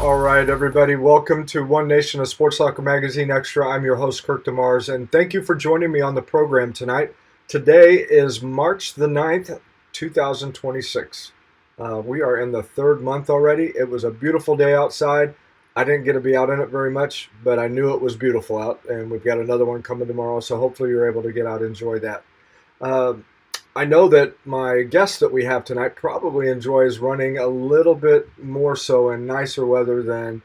All right, everybody, welcome to One Nation of Sports Soccer Magazine Extra. I'm your host, Kirk DeMars, and thank you for joining me on the program tonight. Today is March the 9th, 2026. We are in the third month already. It was a beautiful day outside. I didn't get to be out in it very much, but I knew it was beautiful out, and we've got another one coming tomorrow, so hopefully you're able to get out and enjoy that. Uh, I know that my guest that we have tonight probably enjoys running a little bit more so in nicer weather than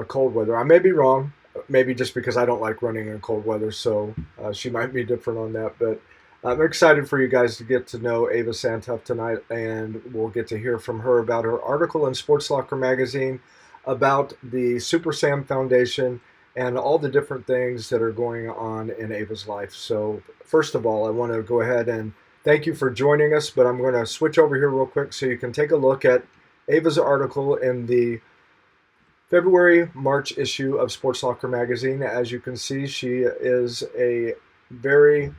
cold weather. I may be wrong, maybe just because I don't like running in cold weather, so she might be different on that. But I'm excited for you guys to get to know Ava Santhuff tonight, and we'll get to hear from her about her article in Sports Locker magazine about the Super Sam Foundation and all the different things that are going on in Ava's life. So, first of all, I want to go ahead and thank you for joining us, but I'm going to switch over here real quick so you can take a look at Ava's article in the February-March issue of Sports Locker magazine. As you can see, she is a very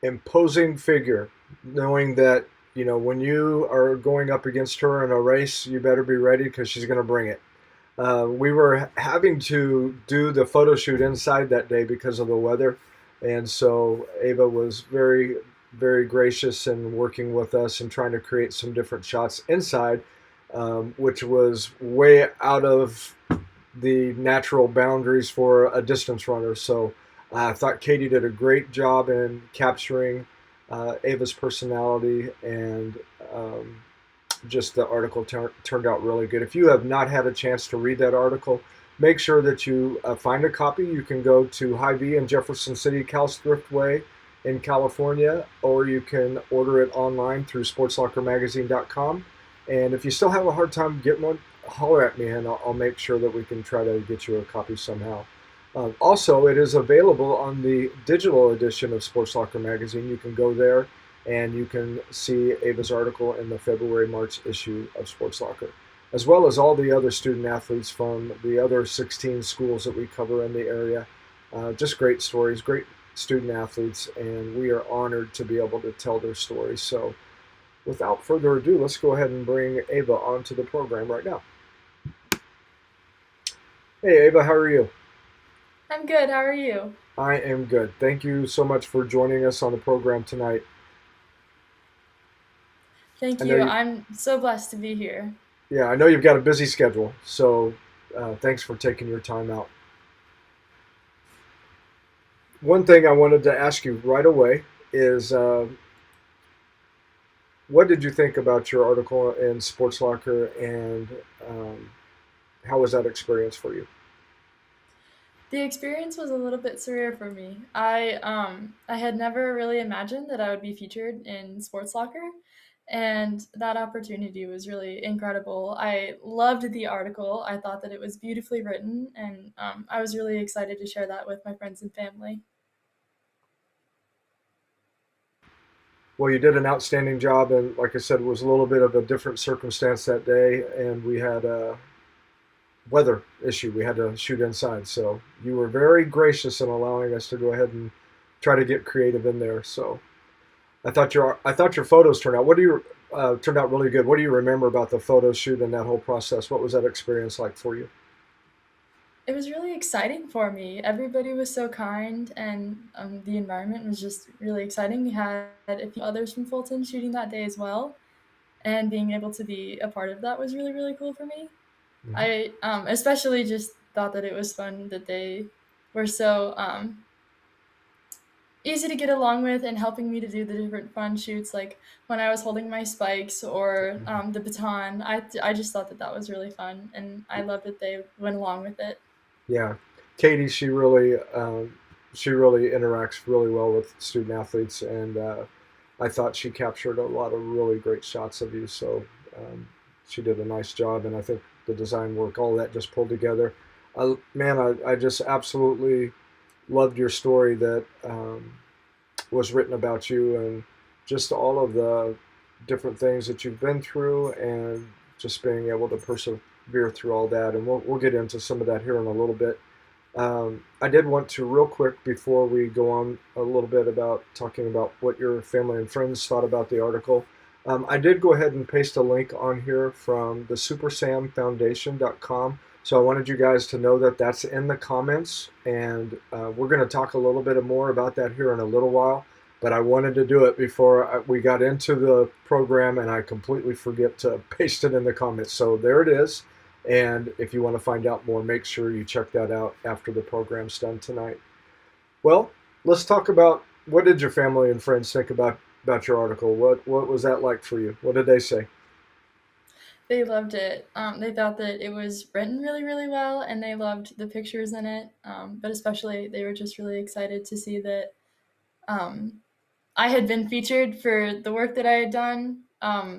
imposing figure, knowing that, when you are going up against her in a race, you better be ready because she's going to bring it. We were having to do the photo shoot inside that day because of the weather, and so Ava was very, very gracious in working with us and trying to create some different shots inside, which was way out of the natural boundaries for a distance runner. So I thought Katie did a great job in capturing Ava's personality, and just the article turned out really good. If you have not had a chance to read that article, make sure that you find a copy. You can go to Hy-Vee in Jefferson City, Cal's Thriftway in California, or you can order it online through sportslockermagazine.com. And if you still have a hard time getting one, holler at me and I'll make sure that we can try to get you a copy somehow. Also, it is available on the digital edition of Sports Locker magazine. You can go there and you can see Ava's article in the February-March issue of Sports Locker, as well as all the other student athletes from the other 16 schools that we cover in the area. Just great stories, great student athletes, and we are honored to be able to tell their stories. So without further ado, let's go ahead and bring Ava onto the program right now. Hey, Ava, how are you? I'm good. How are you? I am good. Thank you so much for joining us on the program tonight. Thank I know you. you, I'm so blessed to be here. yeah, I know you've got a busy schedule, so thanks for taking your time out. One thing I wanted to ask you right away is what did you think about your article in Sports Locker, and um, how was that experience for you? The experience was a little bit surreal for me. I had never really imagined that I would be featured in Sports Locker, and that opportunity was really incredible. I loved the article. I thought that it was beautifully written, and I was really excited to share that with my friends and family. Well, you did an outstanding job, and like I said, it was a little bit of a different circumstance that day, and we had a weather issue. We had to shoot inside, so you were very gracious in allowing us to go ahead and try to get creative in there. So I thought your photos turned out. What do you turned out really good? What do you remember about the photo shoot and that whole process? What was that experience like for you? It was really exciting for me. Everybody was so kind, and the environment was just really exciting. We had a few others from Fulton shooting that day as well, and being able to be a part of that was really, really cool for me. Mhm. I especially just thought that it was fun that they were so easy to get along with and helping me to do the different fun shoots, like when I was holding my spikes or the baton. I just thought that that was really fun, and I loved that they went along with it. Yeah, Katie, she really interacts really well with student athletes, and I thought she captured a lot of really great shots of you. So she did a nice job, and I think the design work, all that just pulled together. Man, I just absolutely loved your story that was written about you, and just all of the different things that you've been through, and just being able to persevere through all that. And we'll get into some of that here in a little bit. I did want to, real quick, before we go on a little bit about talking about what your family and friends thought about the article, I did go ahead and paste a link on here from the supersamfoundation.com. So I wanted you guys to know that that's in the comments, and we're going to talk a little bit more about that here in a little while. But I wanted to do it before we got into the program, and I completely forget to paste it in the comments. So there it is. And if you want to find out more, make sure you check that out after the program's done tonight. Well, let's talk about what did your family and friends think about your article? What was that like for you? What did they say? They loved it. They thought that it was written really, really well, and they loved the pictures in it. But especially, they were just really excited to see that um, I had been featured for the work that I had done. I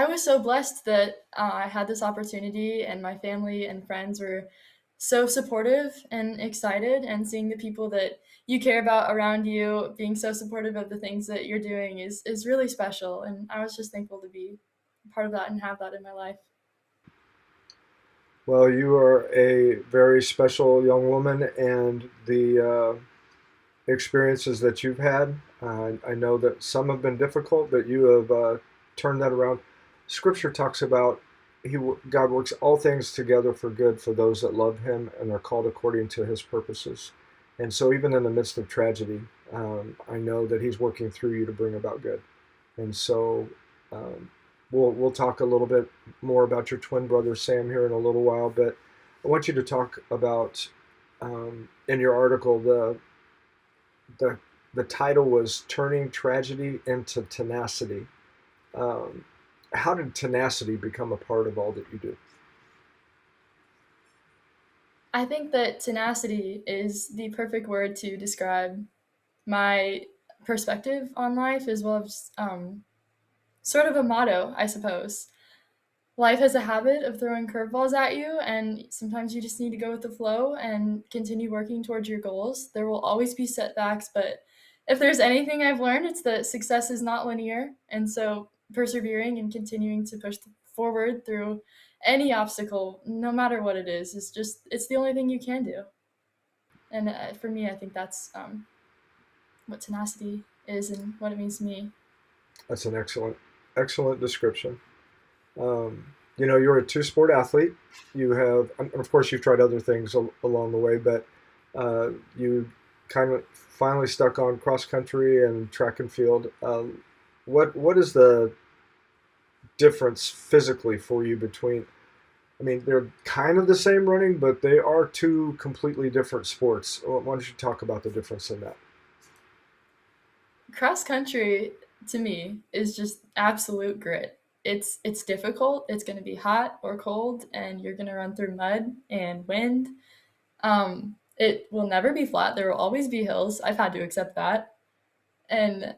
was so blessed that I had this opportunity, and my family and friends were so supportive and excited. And seeing the people that you care about around you being so supportive of the things that you're doing is really special. And I was just thankful to be part of that and have that in my life. Well, you are a very special young woman, and the experiences that you've had, I know that some have been difficult, but you have turned that around. Scripture talks about God works all things together for good for those that love Him and are called according to His purposes. And so, even in the midst of tragedy, I know that He's working through you to bring about good. And so, um, we'll talk a little bit more about your twin brother Sam here in a little while. But I want you to talk about in your article the the title was "Turning Tragedy into Tenacity." Um, how did tenacity become a part of all that you do? I think that tenacity is the perfect word to describe my perspective on life, as well as sort of a motto, I suppose. Life has a habit of throwing curveballs at you, and sometimes you just need to go with the flow and continue working towards your goals. There will always be setbacks, but if there's anything I've learned, it's that success is not linear. And so persevering and continuing to push forward through any obstacle, no matter what it is just, it's the only thing you can do. And for me, I think that's what tenacity is and what it means to me. That's an excellent description. You're a two-sport athlete. You have, and of course, you've tried other things along the way, but you kind of finally stuck on cross country and track and field. What is the difference physically for you between? I mean, they're kind of the same running, but they are two completely different sports. Why don't you talk about the difference in that? Cross country to me is just absolute grit. It's difficult. It's going to be hot or cold, and you're going to run through mud and wind. It will never be flat. There will always be hills. I've had to accept that, and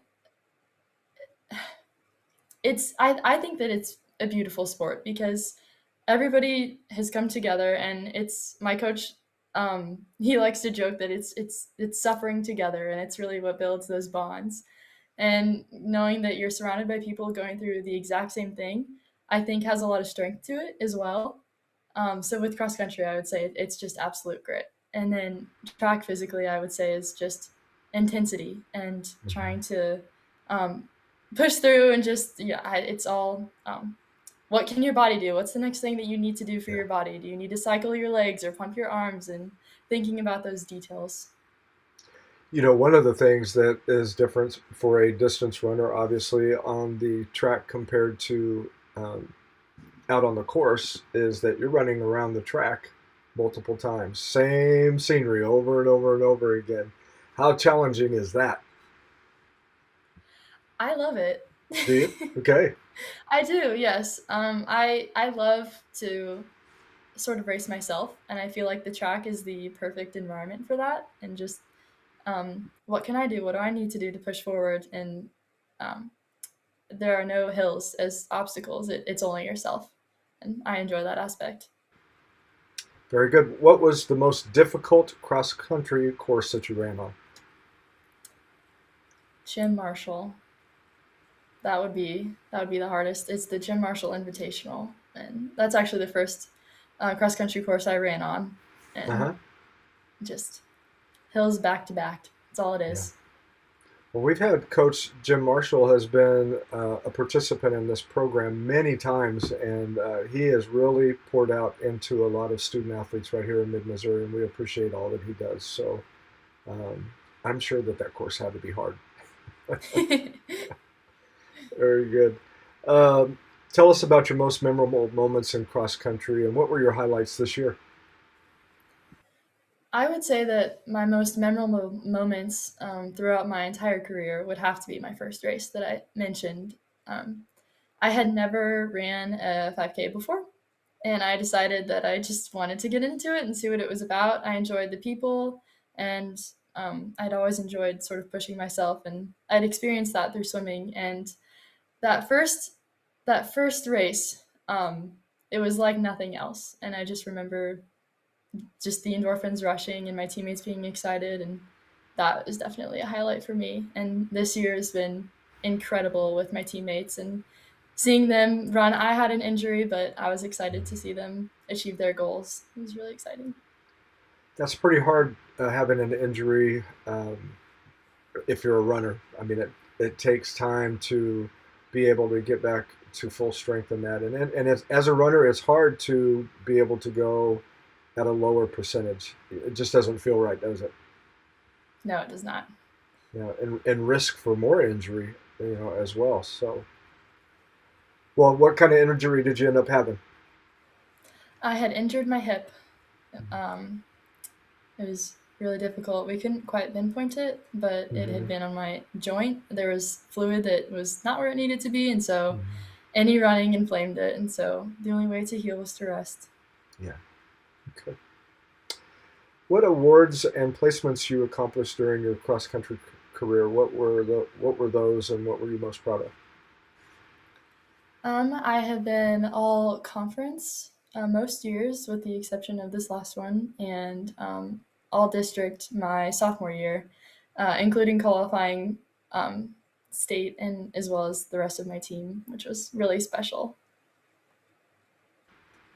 I think that it's a beautiful sport because everybody has come together, and it's my coach. He likes to joke that it's suffering together, and it's really what builds those bonds. And knowing that you're surrounded by people going through the exact same thing, I think has a lot of strength to it as well. So with cross country, I would say it's just absolute grit. And then track physically, I would say is just intensity and trying to um, push through and just, yeah, it's all what can your body do? What's the next thing that you need to do for Yeah. your body? Do you need to cycle your legs or pump your arms, and thinking about those details? One of the things that is different for a distance runner, obviously, on the track compared to out on the course, is that you're running around the track multiple times. Same scenery over and over and over again. How challenging is that? I love it. Do you? Okay. I do, yes. I love to sort of race myself, and I feel like the track is the perfect environment for that. And just what can I do? What do I need to do to push forward? And um, there are no hills as obstacles. It's only yourself, and I enjoy that aspect. Very good. What was the most difficult cross country course that you ran on? Jim Marshall, that would be the hardest. It's the Jim Marshall Invitational, and that's actually the first cross country course I ran on, Uh and huh. just hills back to back. That's all it Yeah. is. Well, we've had Coach Jim Marshall has been a participant in this program many times, and he has really poured out into a lot of student athletes right here in Mid Missouri, and we appreciate all that he does. So um, I'm sure that that course had to be hard. Very good. Um, Tell us about your most memorable moments in cross country, and what were your highlights this year? I would say that my most memorable moments throughout my entire career would have to be my first race that I mentioned. Um, I had never ran a 5K before, and I decided that I just wanted to get into it and see what it was about. I enjoyed the people, and I'd always enjoyed sort of pushing myself, and I'd experienced that through swimming. And that first that first race, it was like nothing else. And I just remember just the endorphins rushing and my teammates being excited, and that is definitely a highlight for me. And this year has been incredible with my teammates and seeing them run. I had an injury, but I was excited to see them achieve their goals. It was really exciting. That's pretty hard having an injury if you're a runner. I mean, it takes time to be able to get back to full strength in that. And as a runner, it's hard to be able to go at a lower percentage. It just doesn't feel right, does it? No, it does not. And risk for more injury, as well. So, well, what kind of injury did you end up having? I had injured my hip. Um, it was really difficult. We couldn't quite pinpoint it, but it had Mm-hmm. been on my joint. There was fluid that was not where it needed to be, and so Mm-hmm. any running inflamed it. And so the only way to heal was to rest. Yeah. Okay. What awards and placements you accomplished during your cross country career? What were those, and what were you most proud of? I have been all conference most years, with the exception of this last one, and all district my sophomore year, including qualifying um, state and as well as the rest of my team, which was really special.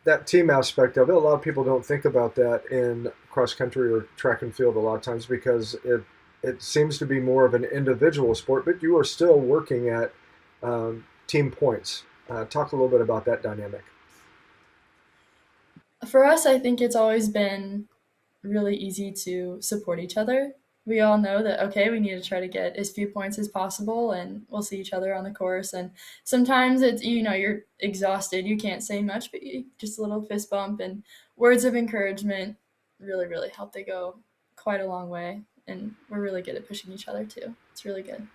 That team aspect of it, a lot of people don't think about that in cross country or track and field a lot of times because it seems to be more of an individual sport, but you are still working at team points. Talk a little bit about that dynamic. For us, I think it's always been really easy to support each other. We all know that, okay, we need to try to get as few points as possible, and we'll see each other on the course. And sometimes it's, you're exhausted, you can't say much, but just a little fist bump and words of encouragement really, really help. They go quite a long way. And we're really good at pushing each other too. It's really good.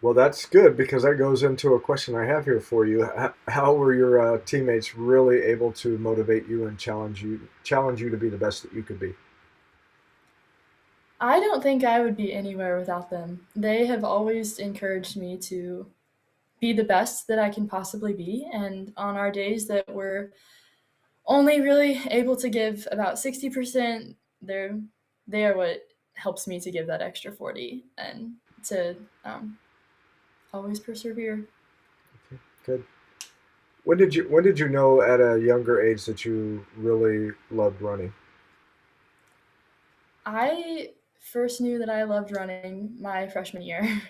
Well, that's good because that goes into a question I have here for you. How were your teammates really able to motivate you and challenge you to be the best that you could be? I don't think I would be anywhere without them. They have always encouraged me to be the best that I can possibly be. And on our days that we're only really able to give about 60%, they are what helps me to give that extra 40 and to always persevere. Good. When did you know at a younger age that you really loved running? I first knew that I loved running my freshman year.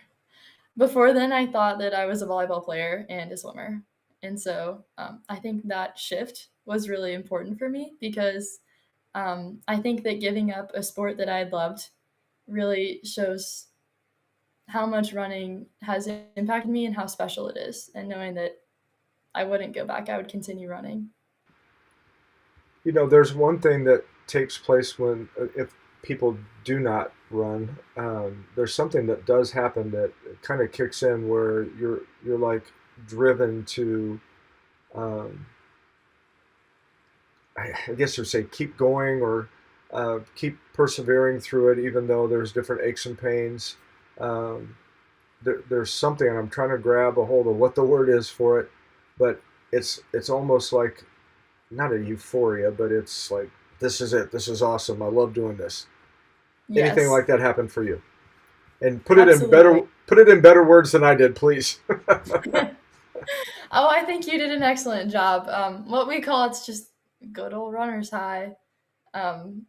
Before then, I thought that I was a volleyball player and a swimmer. And so I think that shift was really important for me because I think that giving up a sport that I loved really shows how much running has impacted me and how special it is. And knowing that I wouldn't go back, I would continue running. There's one thing that takes place when if people do not run. There's something that does happen that kind of kicks in where you're like driven to, um, I guess you'd say, keep going or keep persevering through it, even though there's different aches and pains. Um, there's something, and I'm trying to grab a hold of what the word is for it, but it's almost like not a euphoria, but it's like this is it. This is awesome. I love doing this. Anything Yes, like that happen for you? And absolutely. put it in better words than I did, please. Oh, I think you did an excellent job. What we call it's just good old runner's high. Um,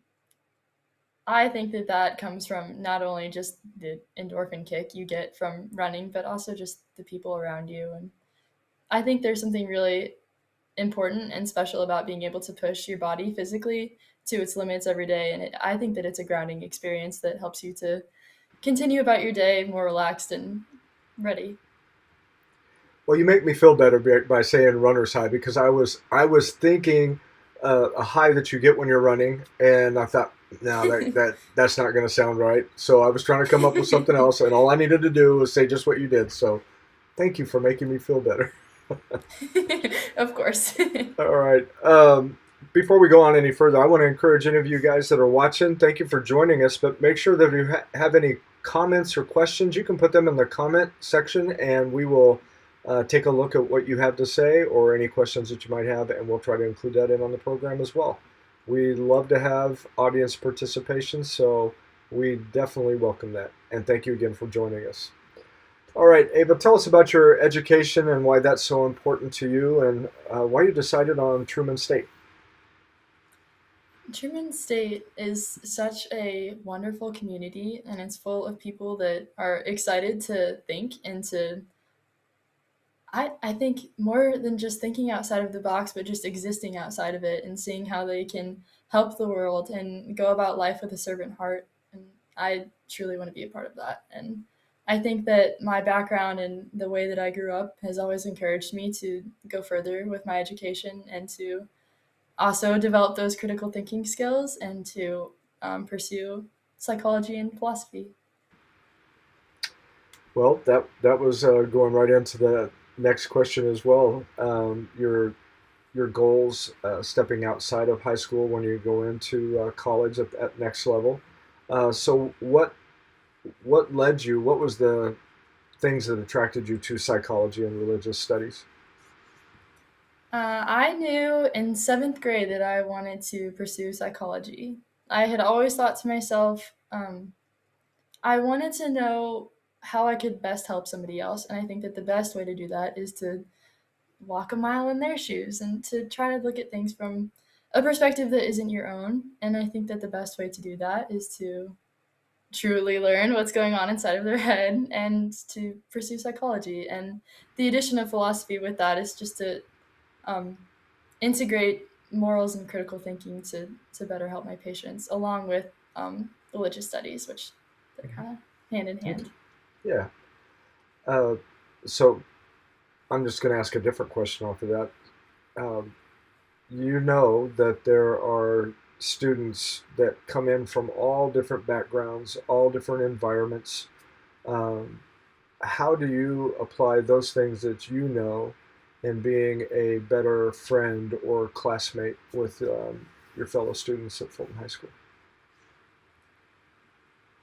I think that that comes from not only just the endorphin kick you get from running, but also just the people around you. And I think there's something really important and special about being able to push your body physically to its limits every day. And I think that it's a grounding experience that helps you to continue about your day more relaxed and ready. Well, you make me feel better by saying runner's high because I was thinking a high that you get when you're running, and I thought, no, that's not going to sound right. So I was trying to come up with something else, and all I needed to do was say just what you did. So thank you for making me feel better. Of course. All right. Before we go on any further, I want to encourage any of you guys that are watching. Thank you for joining us. But make sure that if you have any comments or questions, you can put them in the comment section, and we will take a look at what you have to say or any questions that you might have, and we'll try to include that in on the program as well. We love to have audience participation, so we definitely welcome that. And thank you again for joining us. All right, Ava, tell us about your education and why that's so important to you, and why you decided on Truman State. Truman State is such a wonderful community, and it's full of people that are excited to think and to I think more than just thinking outside of the box, but just existing outside of it and seeing how they can help the world and go about life with a servant heart. And I truly want to be a part of that. And I think that my background and the way that I grew up has always encouraged me to go further with my education and to also develop those critical thinking skills and to pursue psychology and philosophy. Well, that was going right into the next question as well. Your goals stepping outside of high school when you go into college at next level. So what led you? What was the things that attracted you to psychology and religious studies? I knew in seventh grade that I wanted to pursue psychology. I had always thought to myself, I wanted to know how I could best help somebody else. And I think that the best way to do that is to walk a mile in their shoes and to try to look at things from a perspective that isn't your own. And I think that the best way to do that is to truly learn what's going on inside of their head and to pursue psychology. And the addition of philosophy with that is just to um, integrate morals and critical thinking to better help my patients, along with religious studies, which they're kind of hand in Okay. hand. Yeah. Uh, so I'm just going to ask a different question off of that. Um, you know that there are students that come in from all different backgrounds, all different environments. Um, how do you apply those things that you know in being a better friend or classmate with your fellow students at Fulton High School?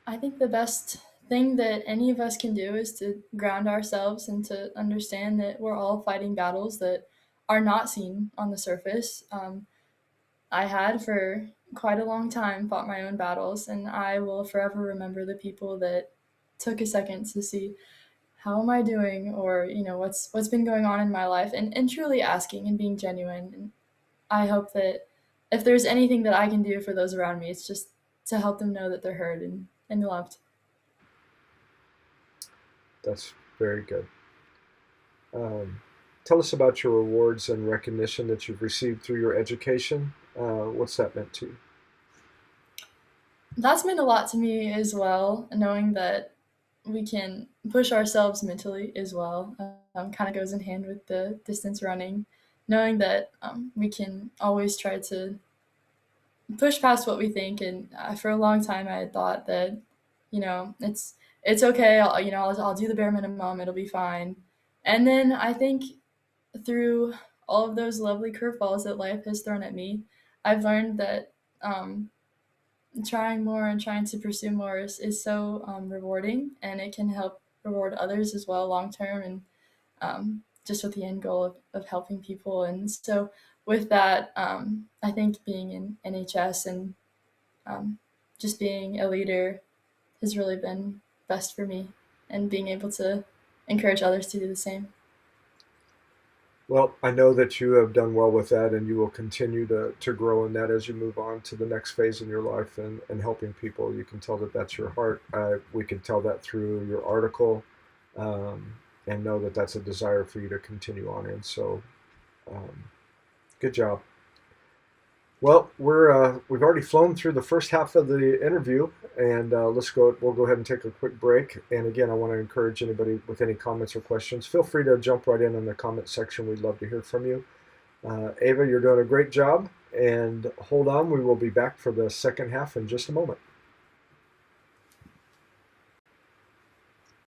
I think the best thing that any of us can do is to ground ourselves and to understand that we're all fighting battles that are not seen on the surface. I had for quite a long time fought my own battles, and I will forever remember the people that took a second to see how am I doing, or what's been going on in my life, and truly asking and being genuine. And I hope that if there's anything that I can do for those around me, it's just to help them know that they're heard and loved. That's very good. Um, Tell us about your awards and recognition that you've received through your education. What's that meant to you? That's meant a lot to me as well, knowing that we can push ourselves mentally as well. Kind of goes in hand with the distance running, knowing that we can always try to push past what we think. And for a long time, I had thought that, it's okay. I'll do the bare minimum. It'll be fine. And then I think through all of those lovely curveballs that life has thrown at me, I've learned that trying more and trying to pursue more is so rewarding, and it can help reward others as well long term, and just with the end goal of helping people. And so with that, I think being in NHS and um, just being a leader has really been best for me, and being able to encourage others to do the same. Well, I know that you have done well with that, and you will continue to grow in that as you move on to the next phase in your life and helping people. You can tell that that's your heart. We can tell that through your article, um, and know that that's a desire for you to continue on in. So, um, good job. Well, we've already flown through the first half of the interview, and let's go. We'll go ahead and take a quick break. And again, I want to encourage anybody with any comments or questions. Feel free to jump right in the comment section. We'd love to hear from you. Ava, you're doing a great job, and hold on. We will be back for the second half in just a moment.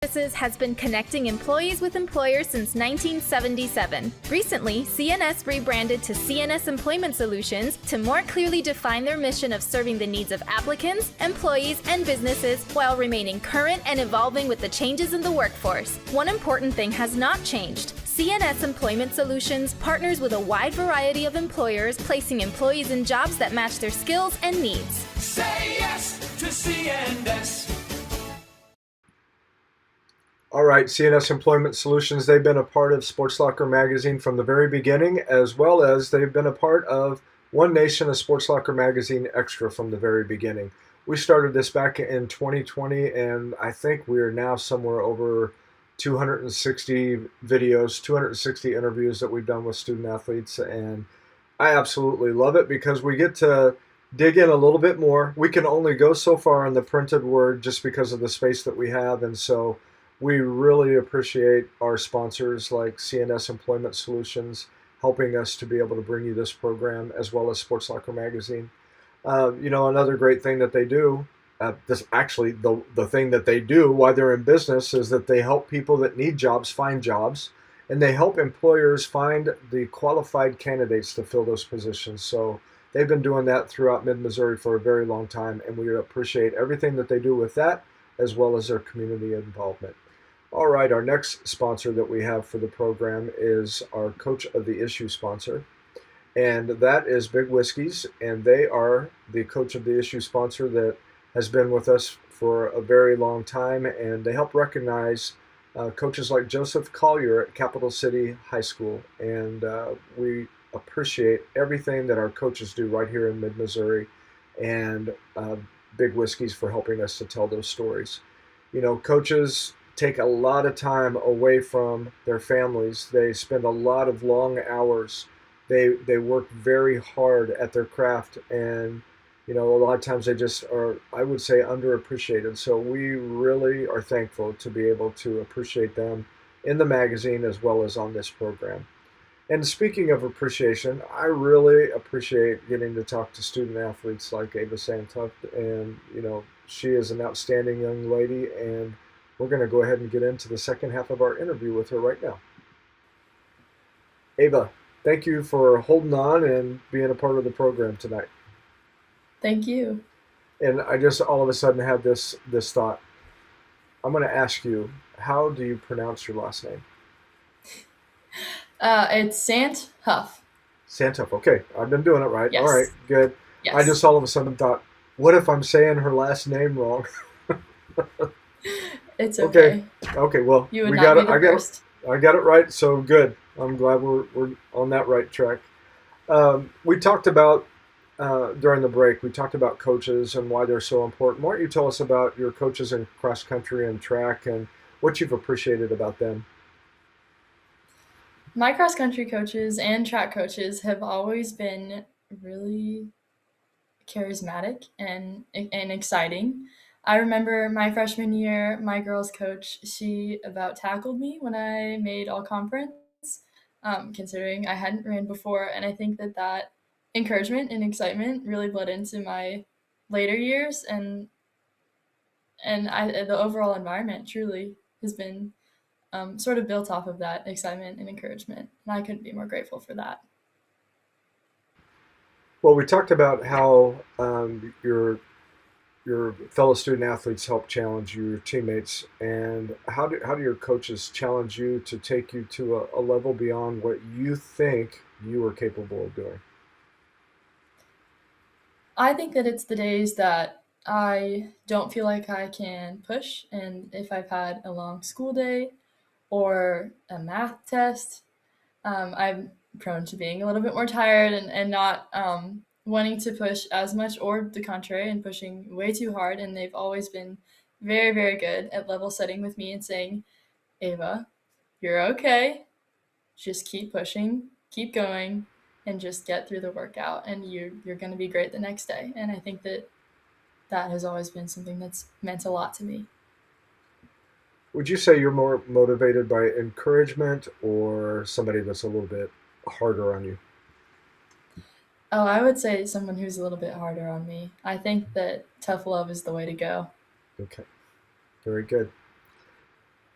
Services has been connecting employees with employers since 1977. Recently, CNS rebranded to CNS Employment Solutions to more clearly define their mission of serving the needs of applicants, employees, and businesses while remaining current and evolving with the changes in the workforce. One important thing has not changed. CNS Employment Solutions partners with a wide variety of employers, placing employees in jobs that match their skills and needs. Say yes to CNS. All right, CNS Employment Solutions, they've been a part of Sports Locker Magazine from the very beginning, as well as they've been a part of One Nation, a Sports Locker Magazine Extra from the very beginning. We started this back in 2020, and I think we are now somewhere over 260 videos, 260 interviews that we've done with student athletes, and I absolutely love it because we get to dig in a little bit more. We can only go so far in the printed word just because of the space that we have, and so we really appreciate our sponsors like CNS Employment Solutions helping us to be able to bring you this program, as well as Sports Locker Magazine. Another great thing that they do, this actually the thing that they do while they're in business, is that they help people that need jobs find jobs, and they help employers find the qualified candidates to fill those positions. So they've been doing that throughout Mid-Missouri for a very long time, and we appreciate everything that they do with that, as well as their community involvement. All right, our next sponsor that we have for the program is our Coach of the Issue sponsor, and that is Big Whiskeys, and they are the Coach of the Issue sponsor that has been with us for a very long time, and they help recognize coaches like Joseph Collier at Capital City High School, and we appreciate everything that our coaches do right here in Mid-Missouri, and Big Whiskeys for helping us to tell those stories. Coaches take a lot of time away from their families. They spend a lot of long hours. They work very hard at their craft, and a lot of times they just are, I would say, underappreciated. So we really are thankful to be able to appreciate them in the magazine as well as on this program. And speaking of appreciation, I really appreciate getting to talk to student athletes like Ava Santhuff, and she is an outstanding young lady, and we're going to go ahead and get into the second half of our interview with her right now. Ava, thank you for holding on and being a part of the program tonight. Thank you. And I just all of a sudden had this thought. I'm going to ask you, how do you pronounce your last name? It's Santhuff. Santhuff. Okay, I've been doing it right. Yes. All right, good. Yes. I just all of a sudden thought, what if I'm saying her last name wrong? It's okay. Okay. Well, You would we not got be it. the first. I got it right. So good. I'm glad we're on that right track. We talked about during the break. We talked about coaches and why they're so important. Why don't you tell us about your coaches in cross country and track and what you've appreciated about them? My cross country coaches and track coaches have always been really charismatic and exciting. I remember my freshman year, my girls coach, she about tackled me when I made all conference, considering I hadn't ran before. And I think that encouragement and excitement really bled into my later years, the overall environment truly has been sort of built off of that excitement and encouragement. And I couldn't be more grateful for that. Well, we talked about how your fellow student athletes help challenge you, your teammates, and how do your coaches challenge you to take you to a level beyond what you think you are capable of doing? I think that it's the days that I don't feel like I can push, and if I've had a long school day or a math test, I'm prone to being a little bit more tired and not wanting to push as much, or the contrary, and pushing way too hard. And they've always been very, very good at level setting with me and saying, Ava, you're okay. Just keep pushing, keep going, and just get through the workout, and you're going to be great the next day. And I think that that has always been something that's meant a lot to me. Would you say you're more motivated by encouragement or somebody that's a little bit harder on you? Oh, I would say someone who's a little bit harder on me. I think that tough love is the way to go. Okay, very good.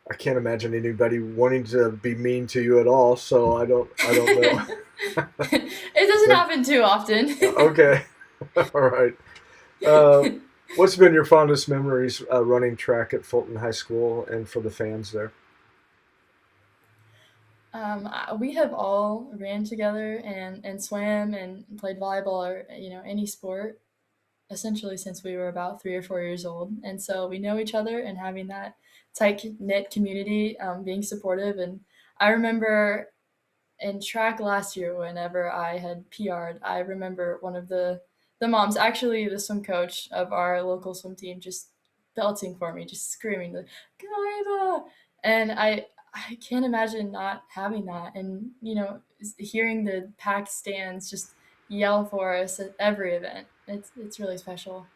I can't imagine anybody wanting to be mean to you at all, so I don't know. It doesn't happen too often. Okay, all right. Uh, what's been your fondest memories running track at Fulton High School and for the fans there? We have all ran together and swam and played volleyball, or any sport, essentially since we were about 3 or 4 years old, and so we know each other, and having that tight knit community, being supportive. And I remember in track last year, whenever I had PR'd, I remember one of the moms, actually the swim coach of our local swim team, just belting for me, just screaming, like, "Go Ava!" And I can't imagine not having that, and hearing the packed stands just yell for us at every event. It's really special.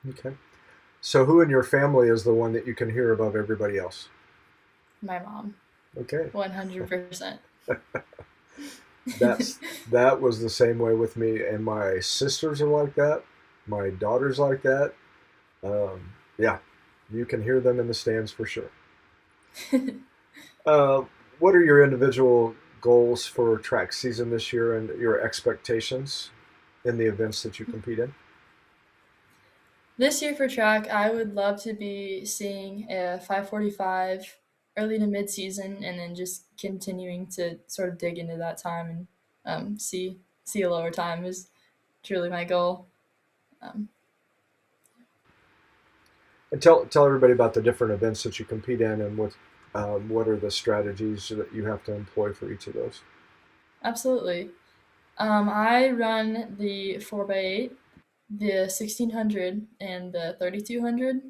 Okay. So who in your family is the one that you can hear above everybody else? My mom, Okay. 100%. That's that was the same way with me, and my sisters are like that. My daughter's like that. Yeah, you can hear them in the stands for sure. Uh, what are your individual goals for track season this year and your expectations in the events that you compete in? This year for track, I would love to be seeing a 5:45 early to mid season, and then just continuing to sort of dig into that time and see a lower time is truly my goal. Um, And tell everybody about the different events that you compete in and what are the strategies that you have to employ for each of those. Absolutely. I run the 4x8, the 1600, and the 3200,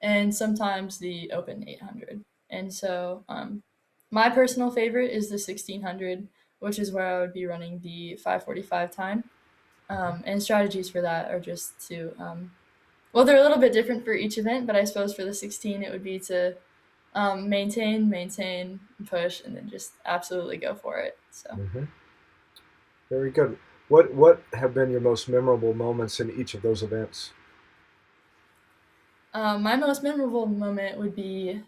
and sometimes the open 800. And so, my personal favorite is the 1600, which is where I would be running the 5:45 time. And strategies for that are just to, well, they're a little bit different for each event, but I suppose for the 16, it would be to maintain, push, and then just absolutely go for it. So. Hmm. Very good. What have been your most memorable moments in each of those events? My most memorable moment would be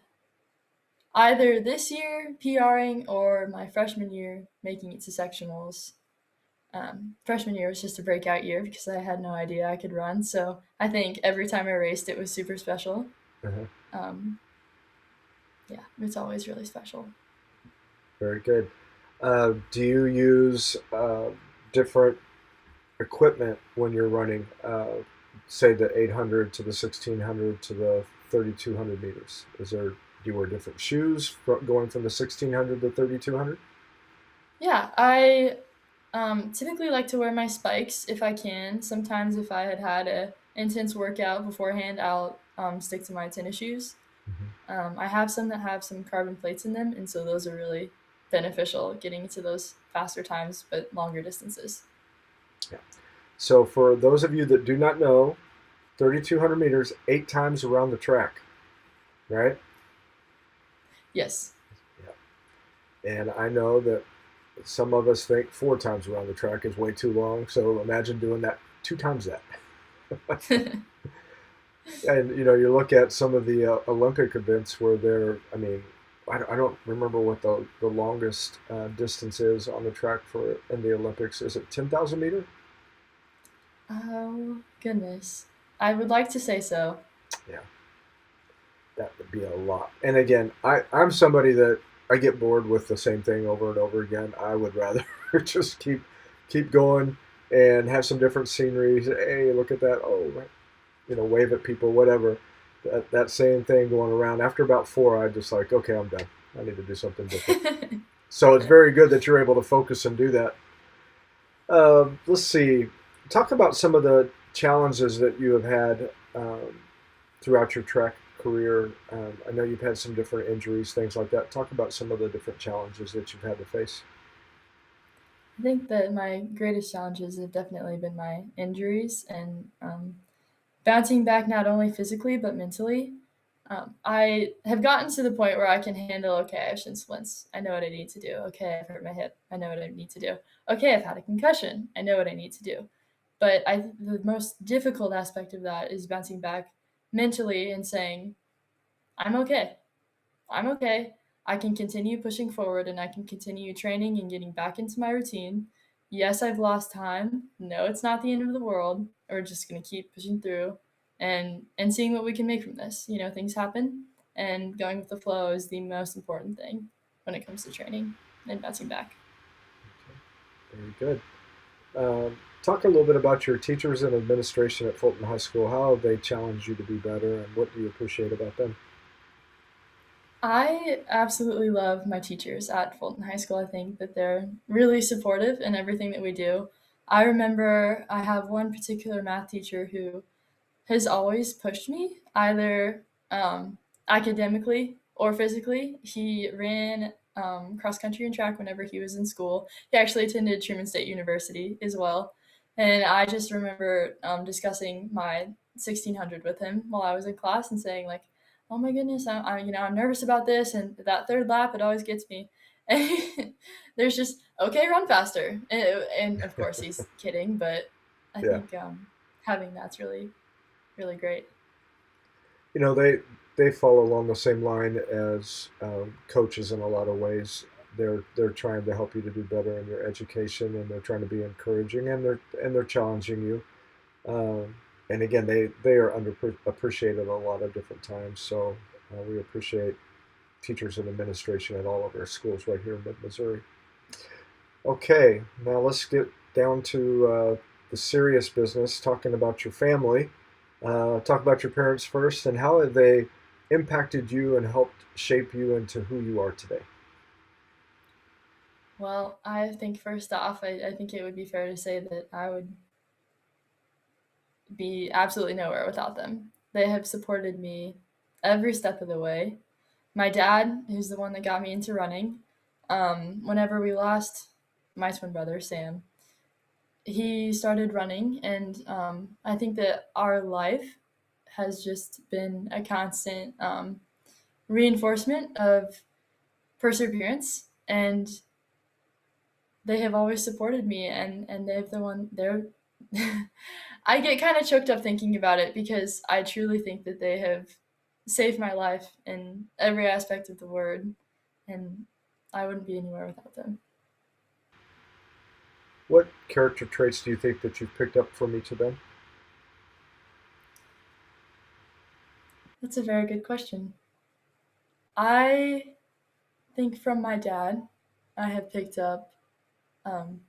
either this year PRing or my freshman year making it to sectionals. Freshman year was just a breakout year because I had no idea I could run. So I think every time I raced, it was super special. Uh-huh. Um, yeah, it's always really special. Very good. Do you use different equipment when you're running, say the 800 to the 1600 to the 3200 meters? Do you wear different shoes going from the 1600 to 3200? Yeah, I typically like to wear my spikes if I can. Sometimes if I had a intense workout beforehand, I'll stick to my tennis shoes. Hmm. I have some that have some carbon plates in them, and so those are really beneficial getting into those faster times but longer distances. Yeah. So for those of you that do not know, 3200 meters, 8 times around the track, right? Yes. Yeah. And I know that some of us think 4 times around the track is way too long. So imagine doing that 2 times that. And you look at some of the Olympic events where I mean, I don't remember what the longest distance is on the track for in the Olympics. Is it 10,000 meter? Oh, goodness. I would like to say so. Yeah, that would be a lot. And again, I'm somebody that I get bored with the same thing over and over again. I would rather just keep going and have some different scenery. Hey, look at that! Oh, wave at people, whatever. That same thing going around. After about 4, I just like, okay, I'm done. I need to do something different. So it's very good that you're able to focus and do that. Let's see. Talk about some of the challenges that you have had throughout your track career. I know you've had some different injuries, things like that. Talk about some of the different challenges that you've had to face. I think that my greatest challenges have definitely been my injuries and bouncing back not only physically but mentally. I have gotten to the point where I can handle, okay, I have shin splints. I know what I need to do. Okay, I've hurt my hip. I know what I need to do. Okay, I've had a concussion. I know what I need to do. But the most difficult aspect of that is bouncing back mentally and saying, I'm okay. I'm okay. I can continue pushing forward and I can continue training and getting back into my routine. Yes, I've lost time. No, it's not the end of the world. We're just going to keep pushing through and seeing what we can make from this. You know, things happen and going with the flow is the most important thing when it comes to training and bouncing back. Very good. Talk a little bit about your teachers and administration at Fulton High School. How have they challenged you to be better, and what do you appreciate about them? I absolutely love my teachers at Fulton High School. I think that they're really supportive in everything that we do. I remember I have one particular math teacher who has always pushed me, either academically or physically. He ran cross country and track whenever he was in school. He actually attended Truman State University as well. And I just remember discussing my 1600 with him while I was in class and saying, like, oh my goodness, I'm nervous about this. And that third lap, it always gets me. And there's just, okay, run faster. And of course, he's kidding, but I Yeah. think having that's really really great. They follow along the same line as coaches in a lot of ways. They're trying to help you to do better in your education, and they're trying to be encouraging, and they're challenging you. And again, they are appreciated a lot of different times. So we appreciate teachers and administration at all of our schools right here in Mid Missouri. Okay, now let's get down to the serious business, talking about your family. Talk about your parents first, and how have they impacted you and helped shape you into who you are today? Well, I think first off, I think it would be fair to say that I would be absolutely nowhere without them. They have supported me every step of the way. My dad, who's the one that got me into running, whenever we lost my twin brother, Sam, he started running. And I think that our life has just been a constant reinforcement of perseverance. And they have always supported me, and they're I get kind of choked up thinking about it because I truly think that they have saved my life in every aspect of the word, and I wouldn't be anywhere without them. What character traits do you think that you've picked up from each of them? That's a very good question. I think from my dad, I have picked up um,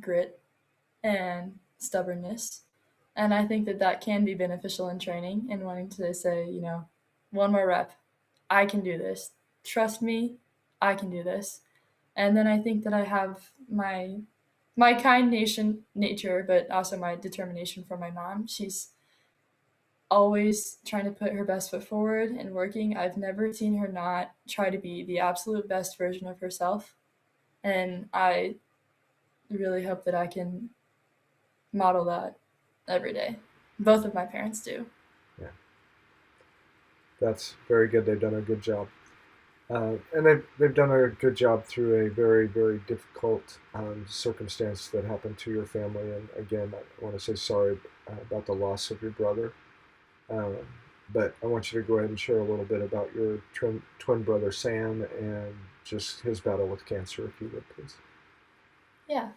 grit and stubbornness. And I think that that can be beneficial in training and wanting to say, one more rep. I can do this. Trust me, I can do this. And then I think that I have my kind nation nature, but also my determination from my mom. She's always trying to put her best foot forward and working. I've never seen her not try to be the absolute best version of herself. And I really hope that I can model that every day. Both of my parents do. Yeah, that's very good. They've done a good job. And they've done a good job through a very, very difficult circumstance that happened to your family. And again, I want to say sorry about the loss of your brother. Um, but I want you to go ahead and share a little bit about your twin brother Sam and just his battle with cancer, if you would, please. Yeah.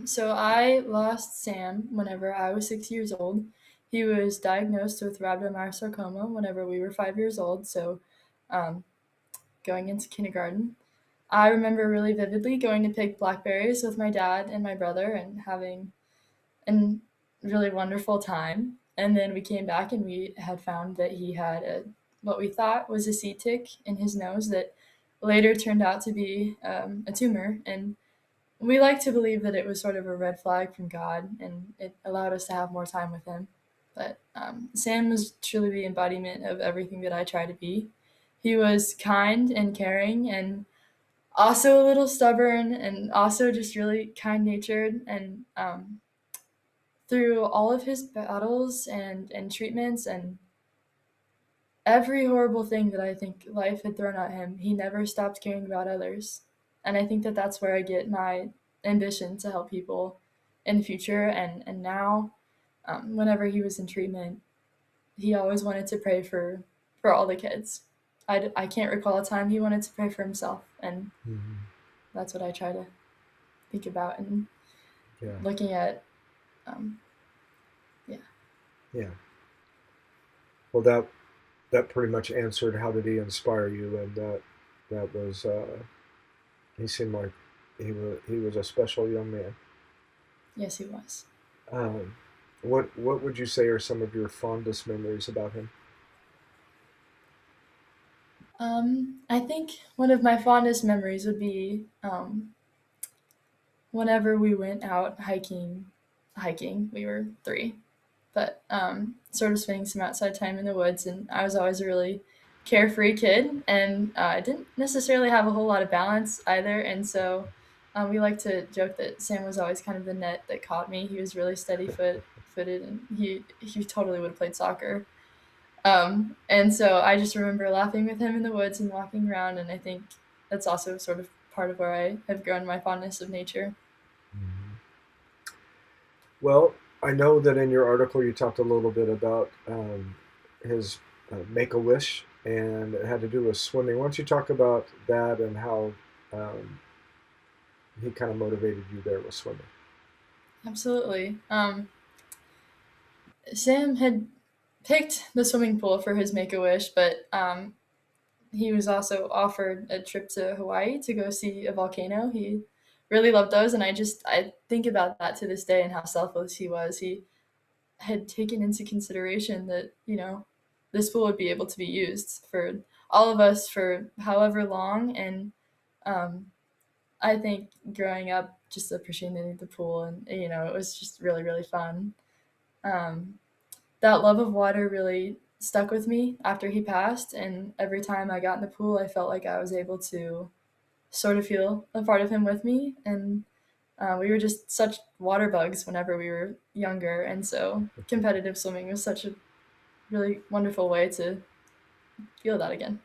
So I lost Sam whenever I was 6 years old. He was diagnosed with rhabdomyosarcoma whenever we were 5 years old. So, um, going into kindergarten, I remember really vividly going to pick blackberries with my dad and my brother and having a really wonderful time. And then we came back and we had found that he had what we thought was a seed tick in his nose that later turned out to be a tumor. And we like to believe that it was sort of a red flag from God and it allowed us to have more time with Him. But Sam was truly the embodiment of everything that I try to be. He was kind and caring and also a little stubborn and also just really kind natured. And through all of his battles and treatments and every horrible thing that I think life had thrown at him, he never stopped caring about others. And I think that that's where I get my ambition to help people in the future. And now, whenever he was in treatment, he always wanted to pray for all the kids. I can't recall a time he wanted to pray for himself. And that's what I try to think about and Yeah. looking at. Yeah. Yeah. Well, that pretty much answered how did he inspire you, and that was he seemed like he was a special young man. Yes, he was. Um, what would you say are some of your fondest memories about him? I think one of my fondest memories would be whenever we went out hiking, we were 3, but sort of spending some outside time in the woods. And I was always a really carefree kid, and I didn't necessarily have a whole lot of balance either. And so we like to joke that Sam was always kind of the net that caught me. He was really footed, and he totally would have played soccer. And so I just remember laughing with him in the woods and walking around, and I think that's also sort of part of where I have grown my fondness of nature. Well, I know that in your article you talked a little bit about his Make a Wish, and it had to do with swimming. Why don't you talk about that and how um, he kind of motivated you there with swimming? Absolutely. Sam had picked the swimming pool for his Make a Wish, but he was also offered a trip to Hawaii to go see a volcano. He really loved those, and I think about that to this day and how selfless he was. He had taken into consideration that this pool would be able to be used for all of us for however long. And um, I think growing up, just appreciating the pool, and it was just really really fun. Um, that love of water really stuck with me after he passed, and every time I got in the pool, I felt like I was able to sort of feel a part of him with me. And we were just such water bugs whenever we were younger, and so competitive swimming was such a really wonderful way to feel that again.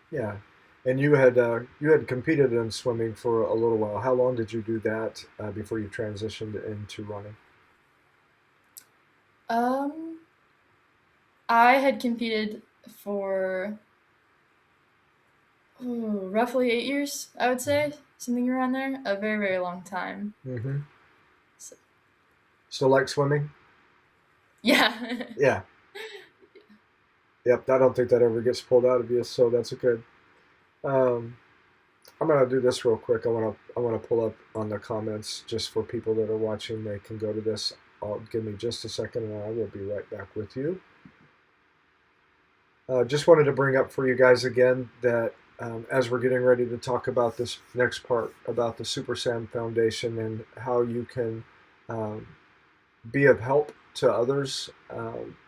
Yeah, and you had competed in swimming for a little while. How long did you do that before you transitioned into running? Um, I had competed for roughly 8 years, I would say, something around there, a very very long time. Mm-hmm. So, Still like swimming? yeah. Yeah. Yep. I don't think that ever gets pulled out of you, so that's good. Um, I'm gonna do this real quick. I wanna pull up on the comments just for people that are watching. They can go to this. Give me just a second, and I will be right back with you. Just wanted to bring up for you guys again that as we're getting ready to talk about this next part about the Super Sam Foundation and how you can um, be of help to others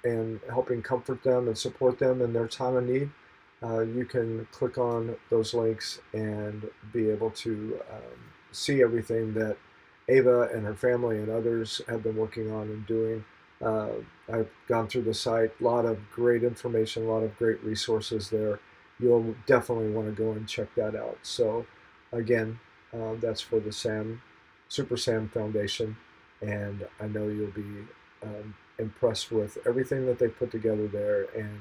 and helping comfort them and support them in their time of need, you can click on those links and be able to see everything that Ava and her family and others have been working on and doing. Uh, I've gone through the site, a lot of great information, a lot of great resources there. You'll definitely want to go and check that out. So, again, that's for the Super Sam Foundation, and I know you'll be impressed with everything that they put together there, and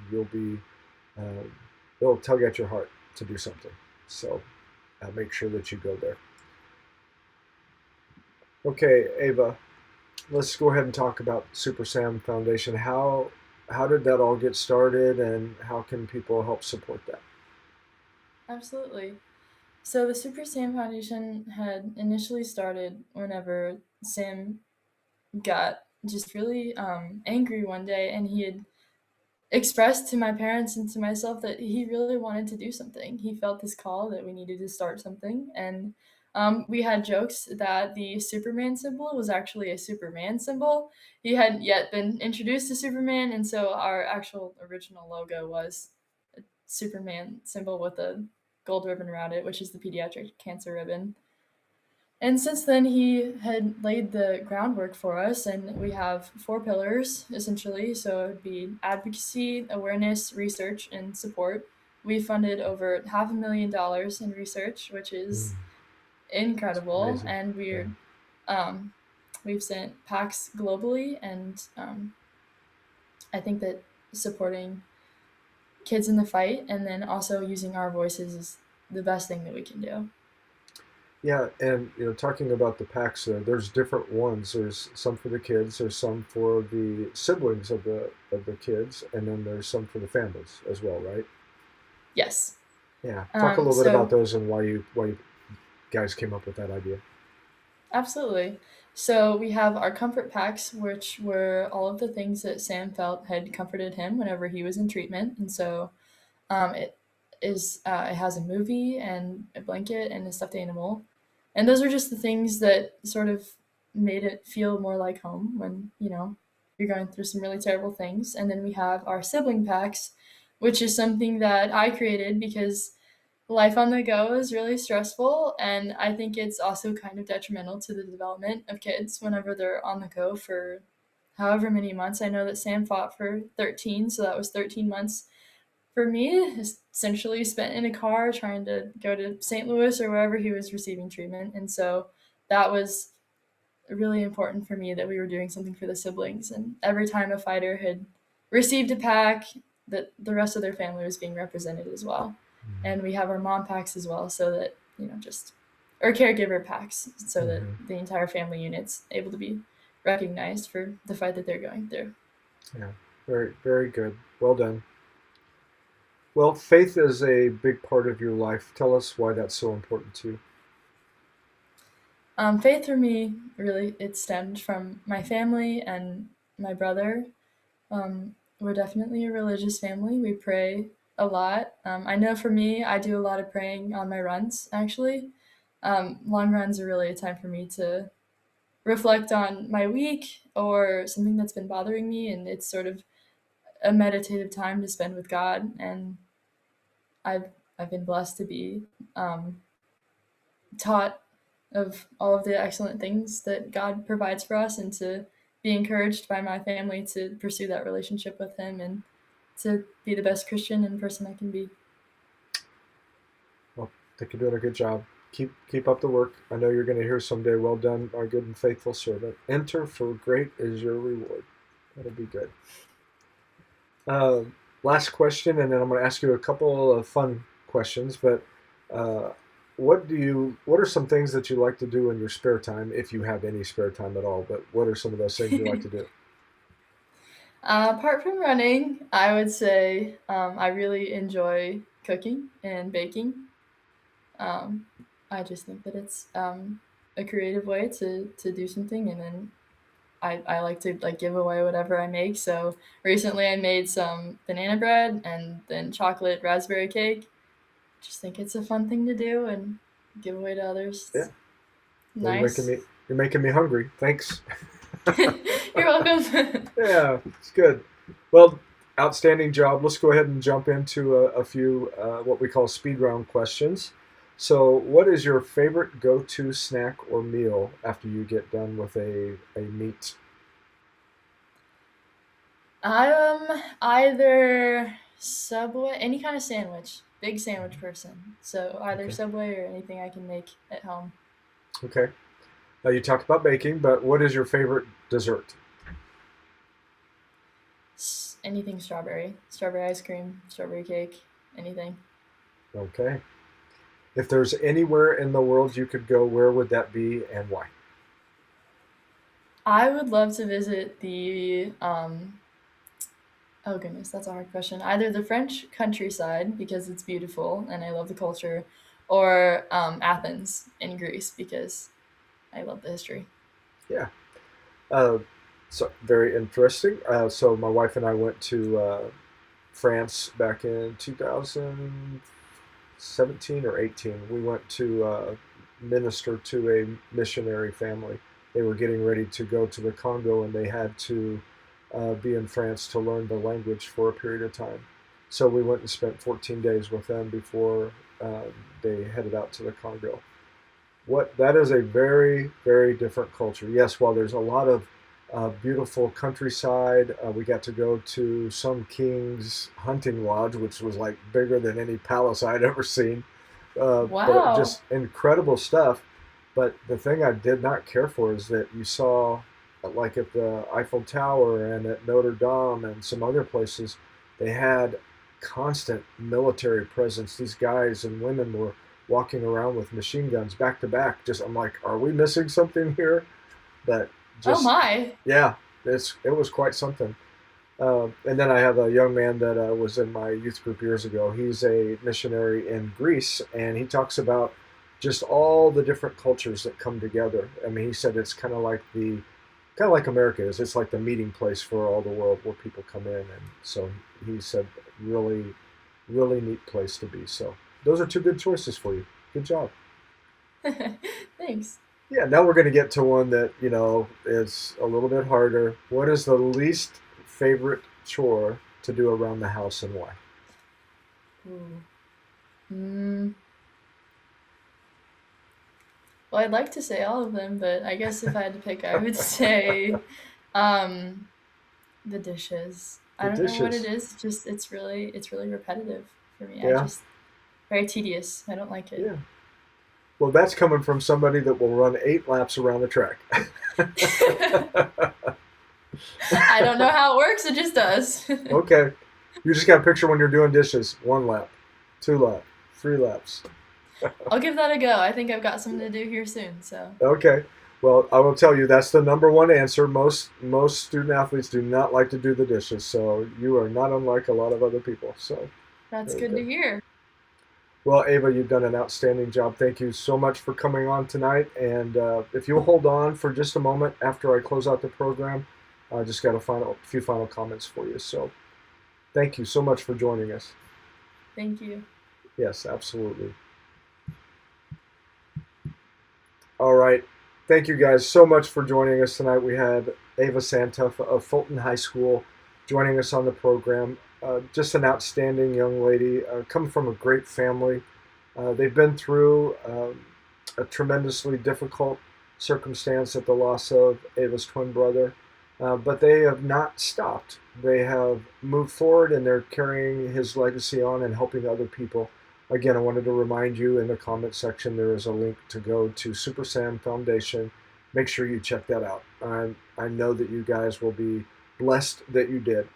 um, it'll tug at your heart to do something. So, make sure that you go there. Okay, Ava, let's go ahead and talk about Super Sam Foundation. How did that all get started, and how can people help support that? Absolutely. So the Super Sam Foundation had initially started whenever Sam got just really angry one day, and he had expressed to my parents and to myself that he really wanted to do something. He felt this call that we needed to start something. And we had jokes that the Superman symbol was actually a Superman symbol. He hadn't yet been introduced to Superman, and so our actual original logo was a Superman symbol with a gold ribbon around it, which is the pediatric cancer ribbon. And since then, he had laid the groundwork for us, and we have four pillars essentially. So it would be advocacy, awareness, research, and support. We funded over $500,000 in research, which is incredible, Amazing. and Yeah. um, we've sent packs globally, and I think that supporting kids in the fight and then also using our voices is the best thing that we can do. Yeah, and talking about the packs, there's different ones. There's some for the kids, there's some for the siblings of the kids, and then there's some for the families as well, right? Yes. Yeah. Talk a little bit about So those and why you guys came up with that idea. absolutely. So we have our comfort packs, which were all of the things that Sam felt had comforted him whenever he was in treatment. And so it it has a movie and a blanket and a stuffed animal, and those are just the things that sort of made it feel more like home when you're going through some really terrible things. And then we have our sibling packs, which is something that I created because life on the go is really stressful, and I think it's also kind of detrimental to the development of kids whenever they're on the go for however many months. I know that Sam fought for 13, so that was 13 months for me, essentially spent in a car trying to go to St. Louis or wherever he was receiving treatment. And so that was really important for me that we were doing something for the siblings. And every time a fighter had received a pack, that the rest of their family was being represented as well. And we have our mom packs as well, so that, just, or caregiver packs, so that Hmm. the entire family unit's able to be recognized for the fight that they're going through. Yeah. Very, very good. Well done. Well, faith is a big part of your life. Tell us why that's so important to you. Faith for me, really, it stemmed from my family and my brother. We're definitely a religious family. We pray a lot. I know for me, I do a lot of praying on my runs, actually. Long runs are really a time for me to reflect on my week or something that's been bothering me, and it's sort of a meditative time to spend with God. And I've I've been blessed to be um, taught of all of the excellent things that God provides for us, and to be encouraged by my family to pursue that relationship with Him and to be the best Christian and person I can be. Well, I think you're doing a good job. Keep up the work. I know you're going to hear someday, well done, our good and faithful servant. Enter, for great is your reward. That'll be good. Last question, and then I'm going to ask you a couple of fun questions. But uh, what are some things that you like to do in your spare time, if you have any spare time at all? But what are some of those things you like to do? Apart from running, I would say I really enjoy cooking and baking. Um, I just think that it's a creative way to do something, and then I like to like give away whatever I make. So recently I made some banana bread and then chocolate raspberry cake. Just think it's a fun thing to do and give away to others. Yeah. It's Well, nice. you're making me hungry. Thanks. You're welcome. Yeah, it's good. Well, outstanding job. Let's go ahead and jump into a few what we call speed round questions. So, what is your favorite go-to snack or meal after you get done with a meat? Either Subway, any kind of sandwich. Big sandwich person. So either Okay. Subway or anything I can make at home. Okay. Now you talked about baking, but what is your favorite dessert? Anything strawberry. Strawberry ice cream, strawberry cake, anything. Okay. If there's anywhere in the world you could go, where would that be and why? I would love to visit the oh goodness, that's a hard question. Either the French countryside because it's beautiful and I love the culture, or Athens in Greece because I love the history. Yeah. Uh, so very interesting. So my wife and I went to France back in 2017 or 18. We went to minister to a missionary family. They were getting ready to go to the Congo, and they had to be in France to learn the language for a period of time. So we went and spent 14 days with them before they headed out to the Congo. That is a very, very different culture. Yes, while there's a lot of beautiful countryside, we got to go to some king's hunting lodge, which was like bigger than any palace I'd ever seen. But Wow. just incredible stuff. But the thing I did not care for is that you saw, like at the Eiffel Tower and at Notre Dame and some other places, they had constant military presence. These guys and women were walking around with machine guns back to back. Just I'm like, are we missing something here? But Oh just my. yeah, it was quite something. And then I have a young man that was in my youth group years ago. He's a missionary in Greece, and he talks about just all the different cultures that come together. I mean, he said it's kind of like America is. It's like the meeting place for all the world where people come in, and so he said really, really neat place to be. So those are two good choices for you. Good job. Thanks. Yeah, now we're going to get to one that, is a little bit harder. What is the least favorite chore to do around the house and why? Ooh. Mm. Well, I'd like to say all of them, but I guess if I had to pick, I would say um, the dishes. The I don't know what dishes. it is. It's really repetitive for me. Yeah, Very tedious. I don't like it. yeah. Well, that's coming from somebody that will run 8 laps around the track. I don't know how it works. It just does. Okay. You just got to picture when you're doing dishes 1 lap, 2 lap, 3 laps. I'll give that a go. I think I've got something to do here soon. So Okay. Well, I will tell you that's the number one answer. Most student athletes do not like to do the dishes, so you are not unlike a lot of other people. So that's there you good to go. hear. Well, Ava, you've done an outstanding job. Thank you so much for coming on tonight. And if you'll hold on for just a moment after I close out the program, I just got a few final comments for you. So thank you so much for joining us. Thank you. Yes, absolutely. All right. Thank you guys so much for joining us tonight. We had Ava Santhuff of Fulton High School joining us on the program. Just an outstanding young lady, come from a great family. They've been through a tremendously difficult circumstance at the loss of Ava's twin brother, but they have not stopped. They have moved forward and they're carrying his legacy on and helping other people. Again, I wanted to remind you in the comment section there is a link to go to Super Sam Foundation. Make sure you check that out. I know that you guys will be blessed that you did.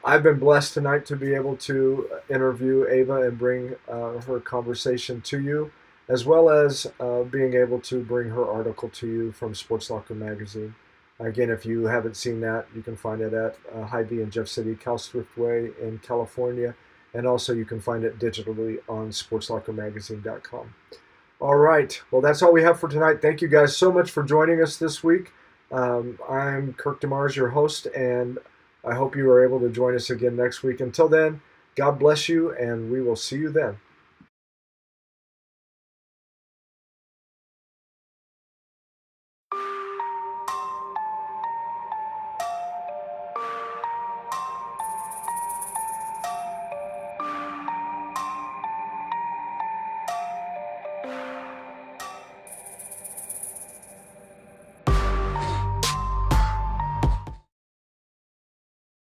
I've been blessed tonight to be able to interview Ava and bring her conversation to you, as well as being able to bring her article to you from Sports Locker Magazine. Again, if you haven't seen that, you can find it at Hy-Vee in Jeff City, Cal Swiftway in California, and also you can find it digitally on sportslockermagazine.com. All right, well, that's all we have for tonight. Thank you guys so much for joining us this week. I'm Kirk DeMars, your host, and I hope you are able to join us again next week. Until then, God bless you, and we will see you then.